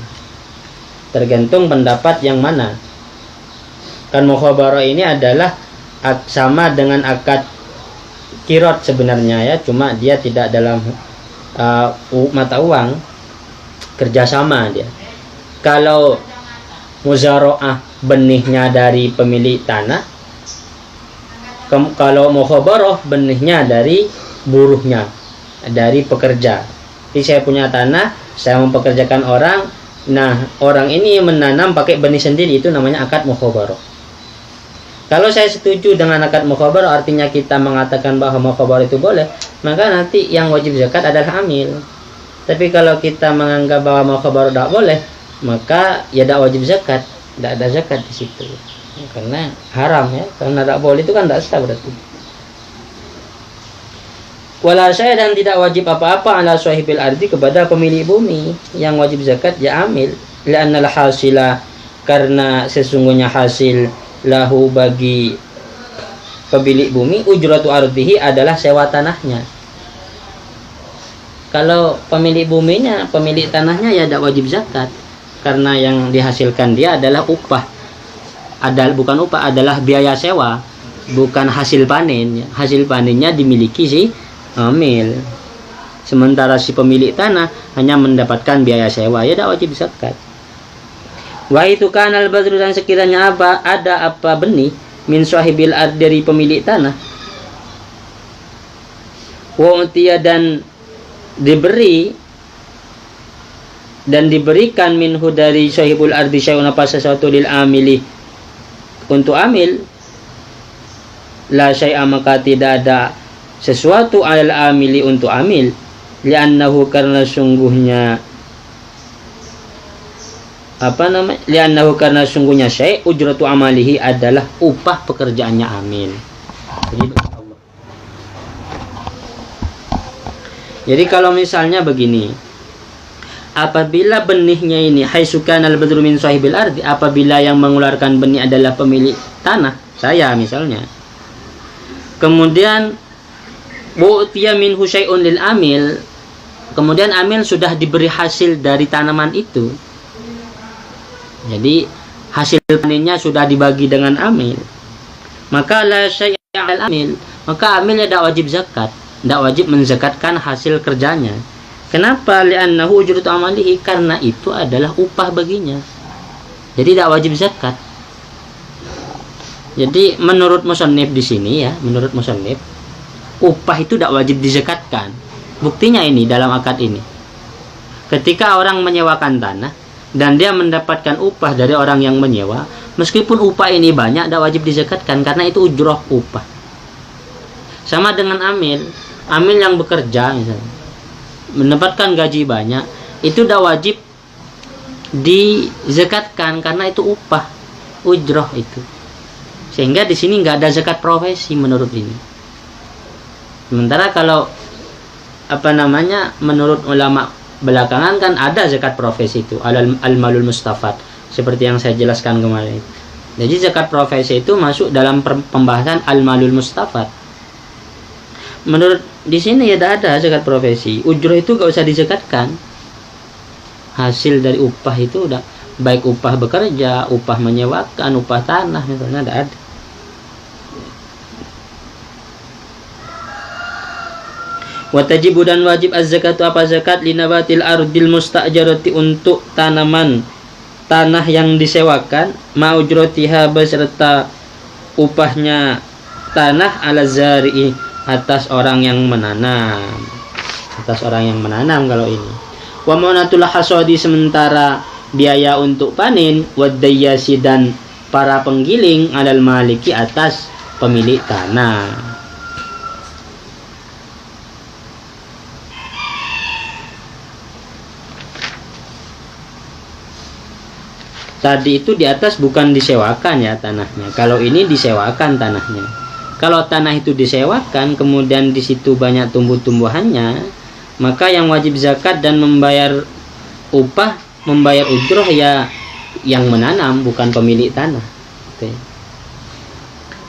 Tergantung pendapat yang mana. Kan mukhabarah ini adalah sama dengan akad kirot sebenarnya ya, cuma dia tidak dalam mata uang, kerjasama dia. Kalau muzara'ah benihnya dari pemilik tanah, kalau mukhabarah benihnya dari buruhnya, dari pekerja. Jadi saya punya tanah, saya mempekerjakan orang, nah orang ini menanam pakai benih sendiri, itu namanya akad mukhabarah. Kalau saya setuju dengan akad mukhabarah, artinya kita mengatakan bahwa mukhabarah itu boleh, maka nanti yang wajib zakat adalah amil. Tapi kalau kita menganggap bahwa mukhabarah tidak boleh, maka ya tidak wajib zakat, tidak ada zakat di situ. Karena haram ya, karena tidak boleh itu kan tidak sah berarti. Wala saya dan tidak wajib apa-apa ala sahibil ardi kepada pemilik bumi, yang wajib zakat ya amil. Li'annal hasila, karena sesungguhnya hasil lahu bagi pemilik bumi, ujratu ardihi adalah sewa tanahnya. Kalau pemilik buminya, pemilik tanahnya ya tidak wajib zakat, karena yang dihasilkan dia adalah upah. Bukan upah, adalah biaya sewa, bukan hasil panen. Hasil panennya dimiliki si amil. Sementara si pemilik tanah hanya mendapatkan biaya sewa, ya tidak wajib zakat. Wa itu kanal badru, dan sekiranya ada apa benih min sahibil ard dari pemilik tanah, wa utiya dan diberikan minhu dari sahibul ardi syai'un apa sesuatu lil amili untuk amil, la syai'a maka tidak ada sesuatu alal amili untuk amil, li'annahu karena sungguhnya li'annahu karena sungguhnya syai' ujratu amalihi adalah upah pekerjaannya amil. Jadi kalau misalnya begini, apabila benihnya ini haisukan al-badru min sahibil ardi, apabila yang mengeluarkan benih adalah pemilik tanah, saya misalnya, kemudian wu'tiya minhu syai'un lil amil, kemudian amil sudah diberi hasil dari tanaman itu, jadi hasil panennya sudah dibagi dengan amil, maka la syai'a al amil, maka amil tidak wajib zakat, tidak wajib menzakatkan hasil kerjanya. Kenapa? Li'annahu ujratu amalihi, karena itu adalah upah baginya, jadi tidak wajib zakat. Jadi menurut musannif di sini ya, menurut musannif, upah itu tidak wajib dizakatkan. Buktinya ini dalam akad ini, ketika orang menyewakan tanah dan dia mendapatkan upah dari orang yang menyewa, meskipun upah ini banyak, tidak wajib dizakatkan karena itu ujroh, upah. Sama dengan amil yang bekerja misalnya, mendapatkan gaji banyak, itu tidak wajib dizakatkan karena itu upah, ujroh itu. Sehingga di sini nggak ada zakat profesi menurut ini. Sementara kalau menurut ulama belakangan kan ada zakat profesi itu, al-malul mustafad, seperti yang saya jelaskan kemarin. Jadi zakat profesi itu masuk dalam pembahasan al-malul mustafad. Menurut di sini ya tidak ada zakat profesi. Ujroh itu gak usah dizakatkan. Hasil dari upah itu udah, baik upah bekerja, upah menyewakan, upah tanah, misalnya tidak ada. Watajibu dan wajib az-zakatu apa zakat linabatil ardil musta'jarati untuk tanaman tanah yang disewakan, ma'ujrotiha beserta upahnya tanah ala zari'i atas orang yang menanam, kalau ini. Wa maunatul hasadi sementara biaya untuk panen, wadayyasi dan para penggiling alal maliki atas pemilik tanah. Tadi itu di atas bukan disewakan ya tanahnya. Kalau ini disewakan tanahnya. Kalau tanah itu disewakan, kemudian di situ banyak tumbuh-tumbuhannya, maka yang wajib zakat dan membayar upah, membayar ujroh ya yang menanam, bukan pemilik tanah. Oke.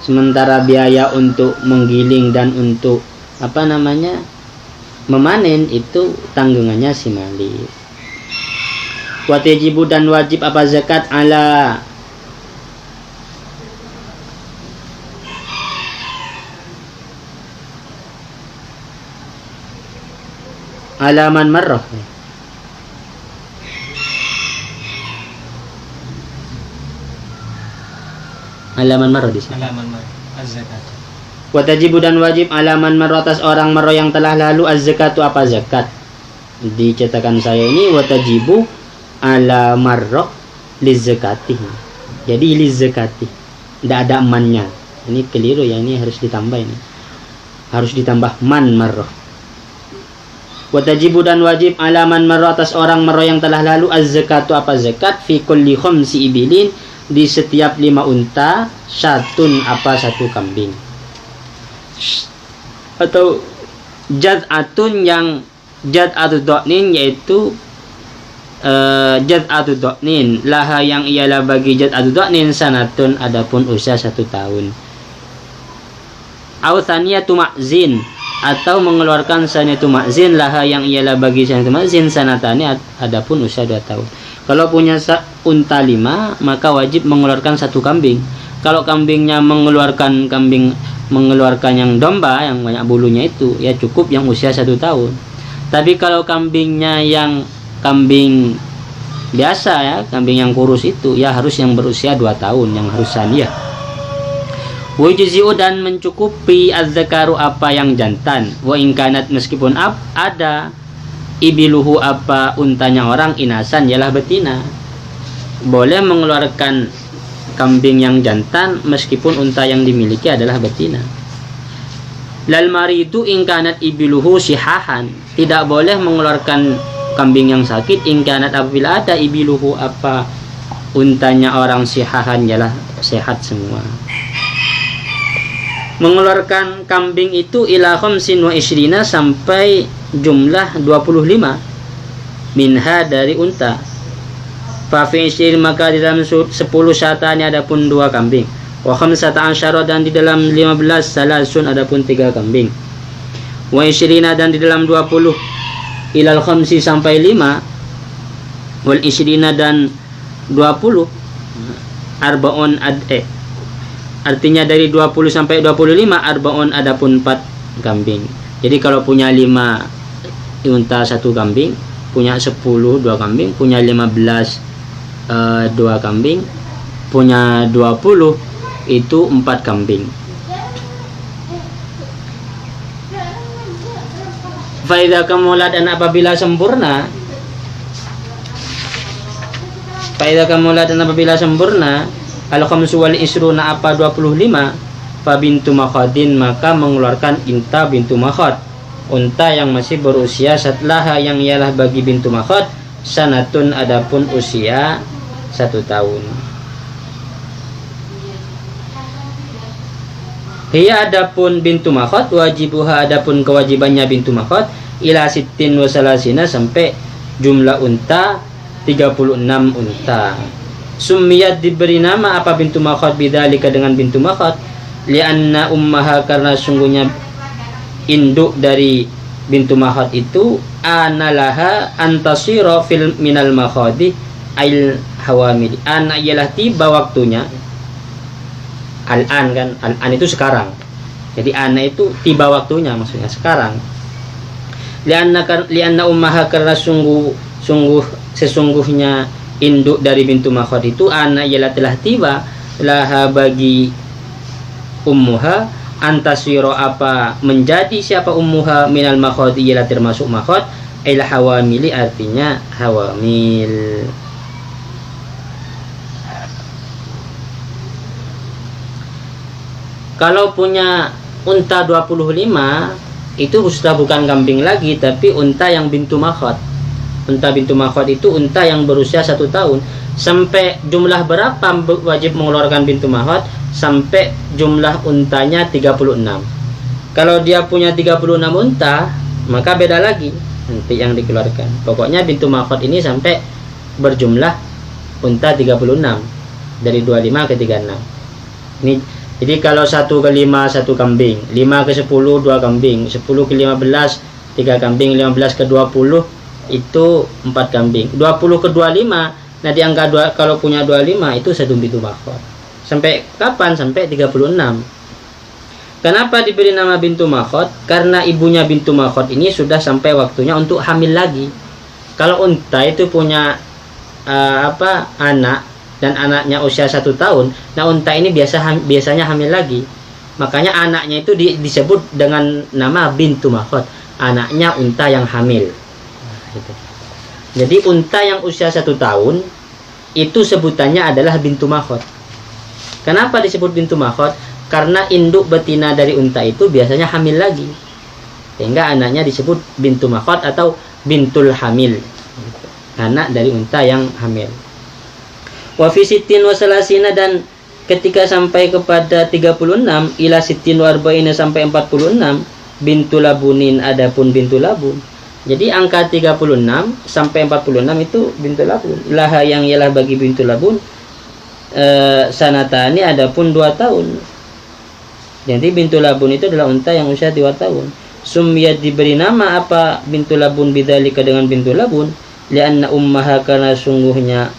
Sementara biaya untuk menggiling dan untuk memanen itu tanggungannya si malik. Watajibu dan wajib apa zakat ala alaman marrah. Alaman marrah di sini. Alaman marrah az-zakat. Watajibu dan wajib alaman marrah atas orang marrah yang telah lalu az-zakatu apa zakat. Di cetakan saya ini watajibu ala marrah lizakati. Jadi lizakati. Tidak ada mannya. Ini keliru ya, ini harus ditambah ini. Harus ditambah man marrah. Watajibu dan wajib alaman marrah atas orang marrah yang telah lalu az-zakatu apa zakat fi kulli khamsi ibilin di setiap 5 unta syatun apa 1 kambing. Atau jad'atun yang jad'atu do'nin yaitu jad'atu do'nin laha yang ialah bagi jad'atu do'nin sanatun adapun usia 1 tahun. Au thaniyatu ma'zin atau mengeluarkan saniyatu ma'zin laha yang ialah bagi saniyatu ma'zin sanatani adapun usia 2 tahun. Kalau punya unta 5 maka wajib mengeluarkan 1 kambing. Kalau kambingnya mengeluarkan yang domba yang banyak bulunya itu ya cukup yang usia 1 tahun. Tapi kalau kambingnya yang kambing biasa ya, kambing yang kurus itu ya harus yang berusia 2 tahun yang harus saniyah. Wajzi'u dan mencukupi az-zakaru apa yang jantan. Wa ingkanat meskipun ada ibiluhu apa untanya orang inasan ialah betina. Boleh mengeluarkan kambing yang jantan meskipun unta yang dimiliki adalah betina. Lal maridu ingkanat ibiluhu sihahan. Tidak boleh mengeluarkan kambing yang sakit ingkanat apabila ada ibiluhu apa untanya orang sihahan ialah sehat semua. Mengeluarkan kambing itu ila khamsin wa ishrina sampai jumlah 25 minha dari unta. Fa fi isrin maka di dalam 10 syatanya adapun 2 kambing. Wa khamsata asyara dan di dalam 15 salasun adapun 3 kambing. Wa ishrina dan di dalam 20 ilal khamsi sampai 5 wal ishrina dan 20 arbaun artinya dari 20 sampai 25 arbaun adapun 4 kambing. Jadi kalau punya 5 unta 1 kambing, punya 10 2 kambing, punya 15 2 kambing, punya 20 itu 4 kambing. Faida kamulat dan apabila sempurna al-khamsu wal isruna apa 25 fa bintu makhadin maka mengeluarkan inta bintu makhad unta yang masih berusia setelah yang ialah bagi bintu makhad sanatun adapun usia 1 tahun. Hiya adapun bintu makhad wajibuha adapun kewajibannya bintu makhad ila sittin wa salasina sampai jumlah unta 36 unta. Summiyat diberi nama apa bintu makhad bidzalika dengan bintu makhad lianna ummaha karena sungguhnya induk dari bintu makhad itu analaha antasira fil minal makhadi ail hawamil. Ana ialah tiba waktunya al-an kan, al-an itu sekarang. Jadi ana itu tiba waktunya maksudnya sekarang. Lianna ummaha karena sesungguhnya induk dari bintu makhad itu anak ialah telah tiba laha bagi ummuha antasiro apa menjadi siapa ummuha minal makhad ialah termasuk makhad ila hawamili artinya hawamil. Kalau punya unta 25 itu sudah bukan kambing lagi tapi unta yang bintu makhad. Unta bintu makhad itu unta yang berusia 1 tahun. Sampai jumlah berapa wajib mengeluarkan bintu makhad? Sampai jumlah untanya 36. Kalau dia punya 36 unta, maka beda lagi nanti yang dikeluarkan. Pokoknya bintu makhad ini sampai berjumlah unta 36 dari 25 ke 36. Ini jadi kalau 1 ke 5 1 kambing, 5 ke 10 2 kambing, 10 ke 15 3 kambing, 15 ke 20 itu 4 kambing. 20 ke 25, nah di angka 2 kalau punya 25 itu 1 bintu makhot. Sampai kapan? Sampai 36. Kenapa diberi nama bintu makhot? Karena ibunya bintu makhot ini sudah sampai waktunya untuk hamil lagi. Kalau unta itu punya anak dan anaknya usia 1 tahun, nah unta ini biasanya hamil lagi. Makanya anaknya itu disebut dengan nama bintu makhot, anaknya unta yang hamil. Gitu. Jadi unta yang usia 1 tahun itu sebutannya adalah bintu makhot. Kenapa disebut bintu makhot? Karena induk betina dari unta itu biasanya hamil lagi, sehingga anaknya disebut bintu makhot atau bintul hamil, anak dari unta yang hamil. Wa fi sittin wa salasina, dan ketika sampai kepada 36 ila sittin wa arba'ina sampai 46 bintu labunin, adapun bintu labun. Jadi angka 36 sampai 46 itu bintu labun. Laha yang ialah bagi bintu labun sanatani, adapun 2 tahun. Jadi bintu labun itu adalah unta yang usia 2 tahun. Sumiyat diberi nama apa bintu labun bidzalika dengan bintu labun, lianna ummaha, karena sungguhnya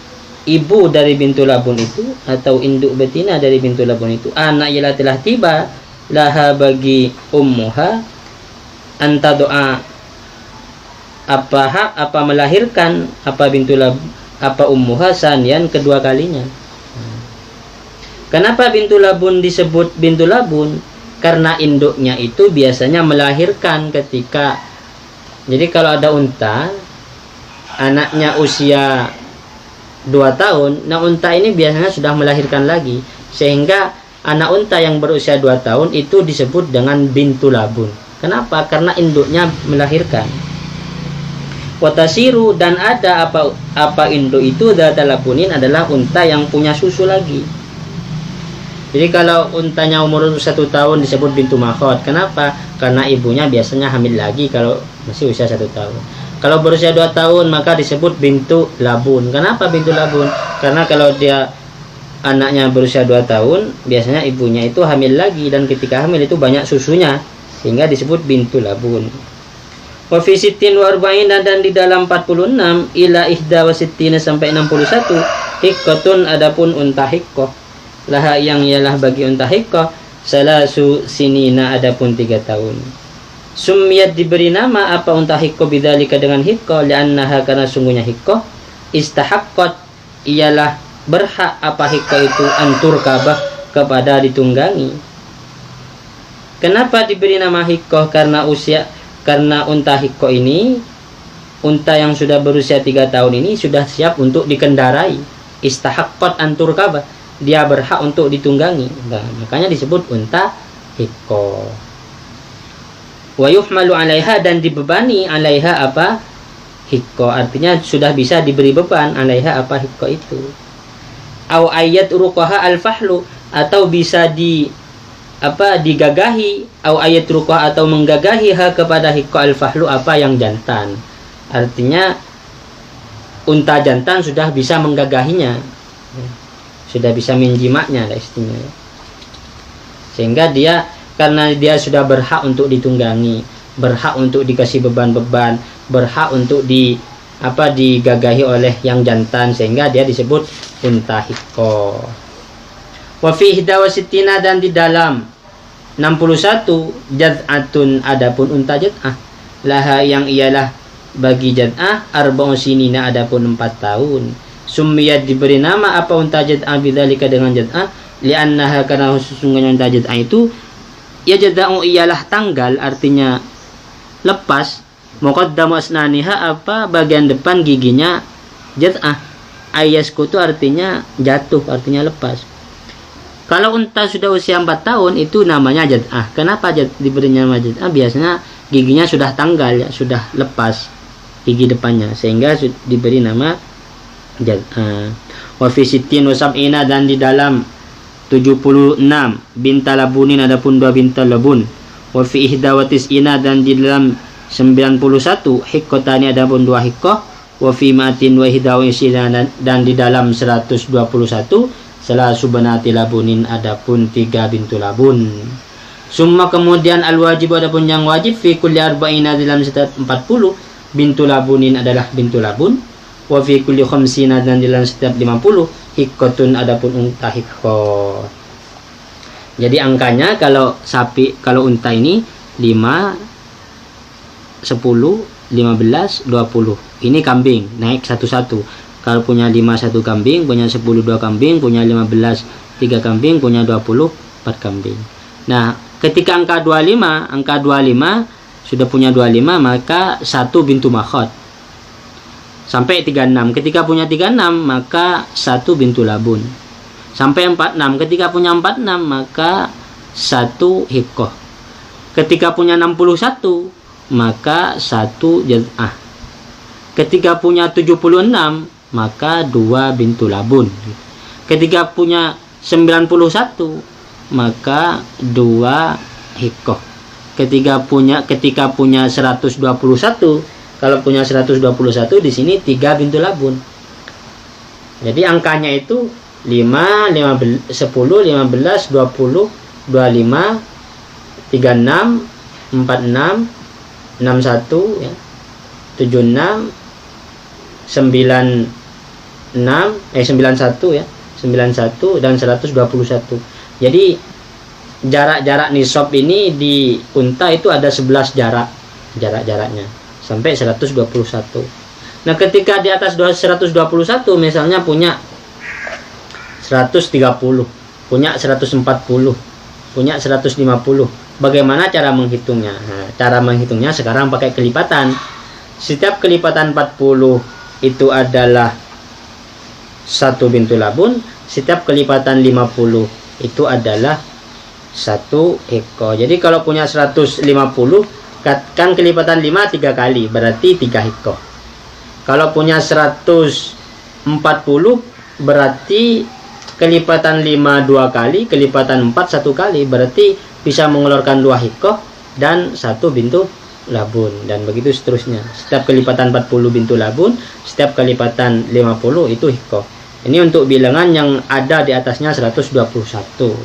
ibu dari bintu labun itu atau induk betina dari bintu labun itu, anak ialah telah tiba laha bagi ummuha anta doa apa melahirkan apa bintu labun apa ummuha sanian kedua kalinya. Kenapa bintu labun disebut bintu labun? Karena induknya itu biasanya melahirkan ketika, jadi kalau ada unta anaknya usia 2 tahun, nah unta ini biasanya sudah melahirkan lagi, sehingga anak unta yang berusia 2 tahun itu disebut dengan bintu labun. Kenapa? Karena induknya melahirkan. Watasiru, dan ada apa induk itu data labunin adalah unta yang punya susu lagi. Jadi kalau untanya umur 1 tahun disebut bintu makhot. Kenapa? Karena ibunya biasanya hamil lagi kalau masih usia 1 tahun. Kalau berusia 2 tahun maka disebut bintu labun. Kenapa bintu labun? Karena kalau dia anaknya berusia 2 tahun, biasanya ibunya itu hamil lagi, dan ketika hamil itu banyak susunya, sehingga disebut bintu labun. Wa fi sittin wa arba'ina, dan di dalam 46 ila ihda wa sittina sampai 61 hiqqatun, adapun unta hiqqah. Laha yang ialah bagi unta hiqqah salasu sinina, adapun 3 tahun. Sumiyat diberi nama apa unta hiqqah bidzalika dengan hiqqah, li'annaha, karena sungguhnya hiqqah istahaqqat ialah berhak apa hiqqah itu antur kabah kepada ditunggangi. Kenapa diberi nama hiqqah? Karena unta hiqqah ini, unta yang sudah berusia 3 tahun ini sudah siap untuk dikendarai. Istahaqqat antur kabah, dia berhak untuk ditunggangi. Nah, makanya disebut unta hiqqah. Wa yuhmalu 'alaiha, dan dibebani 'alaiha apa hiqqah, artinya sudah bisa diberi beban 'alaiha apa hiqqah itu. Au ayat ruqaha al-fahlu, atau bisa digagahi, au ayat ruqah, atau menggagahi ha kepada hiqqah al-fahlu apa yang jantan. Artinya unta jantan sudah bisa menggagahinya, sudah bisa menjimaknya lah istilahnya. Sehingga dia, karena dia sudah berhak untuk ditunggangi, berhak untuk dikasih beban-beban, berhak untuk digagahi oleh yang jantan, sehingga dia disebut unta hiqqah. Wa fi ihda wa sittina, dan di dalam 61 jad'atun, adapun unta jad'ah. Laha yang ialah bagi jad'ah arba'u sinina, adapun 4 tahun. Summiyat diberi nama apa unta jad'ah bidzalika dengan jad'ah, li'annaha, karena sesungguhnya unta jad'ah itu ya jad'ah ialah tanggal, artinya lepas. Muqaddamu asnaniha, apa bagian depan giginya jad'ah. Ayaskutu artinya jatuh, artinya lepas. Kalau unta sudah usia 4 tahun itu namanya jad'ah. Kenapa diberi nama jad'ah? Biasanya giginya sudah tanggal, ya, sudah lepas gigi depannya, sehingga diberi nama jad'ah. Wa fi sittin wa sab'ina, dan di dalam 76 binta labunin, adapun 2 binta labun. Wa fi ihda wa tis'ina, dan di dalam 91 hiqqatani, adapun 2 hiqqah. Wa fi ma'atin wa ihda wa isina, dan di dalam 121 salasu banati labunin, adapun 3 bintu labun. Summa kemudian al wajib, adapun yang wajib fi kulli arba'ina dalam setiap 40 bintu labunin adalah bintu labun. Wa fi kulli khamsina, dan dalam setiap 50 hiqqatun, adapun unta hiqqah. Jadi angkanya kalau unta ini 5, 10, 15, 20. Ini kambing, naik satu-satu. Kalau punya 5 1 kambing, punya 10 2 kambing, punya 15 3 kambing, punya 20 4 kambing. Nah, ketika angka 25 sudah punya 25, maka 1 bintu makhot. Sampai 36. Ketika punya 36, maka 1 bintu labun. Sampai 46. Ketika punya 46, maka 1 hiqqah. Ketika punya 61, maka 1 jaz'ah. Ketika punya 76, maka 2 bintu labun. Ketika punya 91, maka 2 hiqqah. Ketika punya 121, kalau punya 121 di sini 3 bintu labun. Jadi angkanya itu 5, 10, 15, 20, 25, 36, 46, 61 ya. 76, 91 ya. 91 dan 121. Jadi jarak nisab ini di unta itu ada 11 jaraknya sampai 121. Nah, ketika di atas 121 misalnya punya 130, punya 140, punya 150. Bagaimana cara menghitungnya? Nah, cara menghitungnya sekarang pakai kelipatan. Setiap kelipatan 40 itu adalah 1 bintu labun. Setiap kelipatan 50 itu adalah 1 hiqqah. Jadi kalau punya 150, kan kelipatan 5 3 kali, berarti 3 hiqqah. Kalau punya 140, berarti kelipatan 5 2 kali, kelipatan 4 1 kali, berarti bisa mengeluarkan 2 hiqqah dan 1 bintu labun, dan begitu seterusnya. Setiap kelipatan 40 bintu labun, setiap kelipatan 50 itu hiqqah. Ini untuk bilangan yang ada di atasnya 121.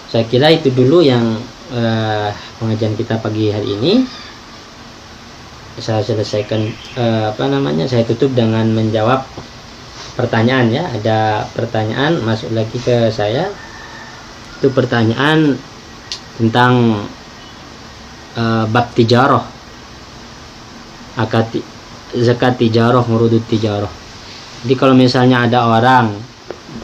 Saya kira itu dulu yang pengajian kita pagi hari ini. Saya selesaikan saya tutup dengan menjawab pertanyaan ya. Ada pertanyaan masuk lagi ke saya. Itu pertanyaan tentang bab tijarah, zakat tijarah, murudut tijarah. Jadi kalau misalnya ada orang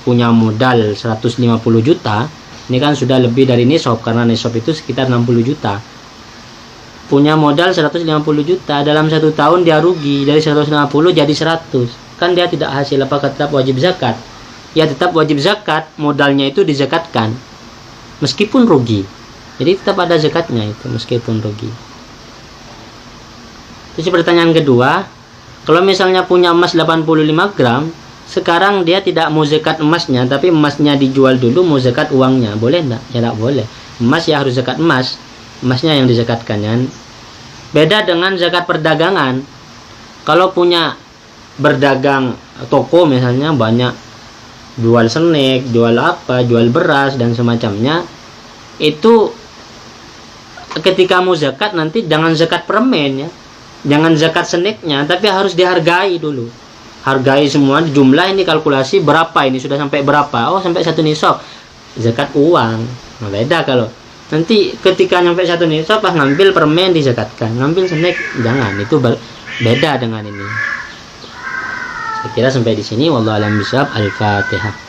punya modal 150 juta, ini kan sudah lebih dari nisab, karena nisab itu sekitar 60 juta. Punya modal 150 juta, dalam 1 tahun dia rugi dari 150 jadi 100. Kan dia tidak hasil, apakah tetap wajib zakat? Ya tetap wajib zakat, modalnya itu dizakatkan meskipun rugi. Jadi tetap ada zakatnya itu meskipun rugi. Terus pertanyaan kedua, kalau misalnya punya emas 85 gram, sekarang dia tidak mau zakat emasnya, tapi emasnya dijual dulu, mau zakat uangnya, boleh enggak? Ya enggak boleh. Emas ya harus zakat emas, emasnya yang dizakatkan kan. Beda dengan zakat perdagangan. Kalau punya berdagang toko misalnya, banyak jual snack, jual apa, jual beras dan semacamnya, itu ketika mau zakat nanti jangan zakat permen ya, jangan zakat snacknya, tapi harus dihargai dulu. Hargai semua, jumlah ini kalkulasi berapa, ini sudah sampai berapa, oh sampai 1 nisab, zakat uang. Nah, beda kalau nanti ketika nyampe 1 nisab pas ngambil permen dizakatkan, ngambil snack jangan, itu beda dengan ini. Saya kira sampai di sini. Wallahu a'lam bishawab. Al-Fatihah.